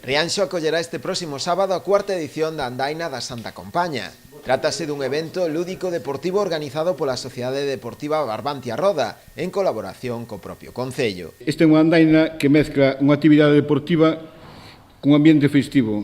Rianxo acollerá este próximo sábado a cuarta edición da Andaina da Santa Compaña. Trátase dun evento lúdico-deportivo organizado pola Sociedade Deportiva Barbantia Roda, en colaboración co propio Concello. Esta é unha andaina que mezcla unha actividade deportiva cun ambiente festivo,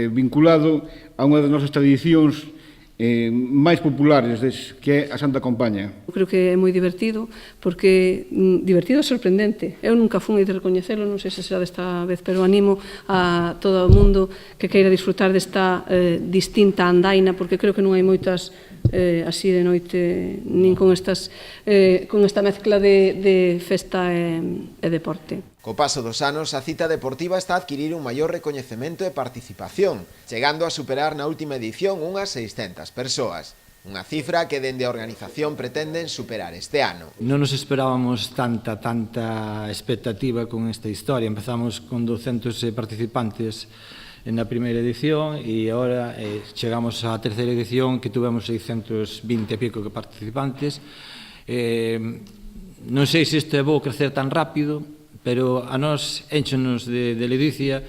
vinculado a unha das nosas tradicións máis populares, que é a Santa Compaña. Creo que é moi divertido, porque divertido e sorprendente. Eu nunca fui de recoñecelo, non sei se será desta vez, pero animo a todo o mundo que queira disfrutar desta distinta andaina, porque creo que non hai moitas así de noite, nin con esta mezcla de festa e deporte. Co paso dos anos, a cita deportiva está a adquirir un maior recoñecemento e participación, chegando a superar na última edición unhas 600 persoas. Unha cifra que dende a organización pretenden superar este ano. Non nos esperábamos tanta expectativa con esta historia. Empezamos con 200 participantes na primeira edición e agora chegamos á terceira edición que tuvemos 620 e pico participantes. Non sei se isto é bo crecer tan rápido, pero a nós énchenos de ledicia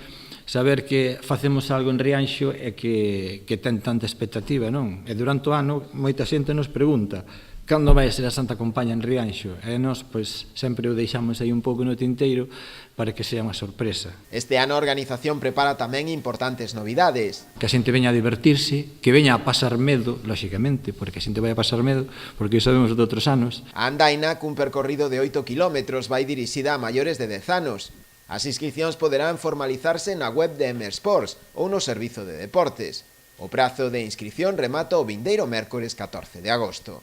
saber que facemos algo en Rianxo e que ten tanta expectativa, non? E durante o ano moita xente nos pregunta cando vai ser a Santa Compaña en Rianxo? E nós, pois, sempre o deixamos aí un pouco no tinteiro para que sea unha sorpresa. Este ano a organización prepara tamén importantes novidades. Que a xente veña a divertirse, que veña a pasar medo, lóxicamente, porque a xente vai a pasar medo, porque sabemos de outros anos. A andaina, cun percorrido de 8 kilómetros, vai dirixida a maiores de 10 anos. As inscricións poderán formalizarse na web de Emersports ou no Servizo de Deportes. O prazo de inscrición remata o vindeiro mércores 14 de agosto.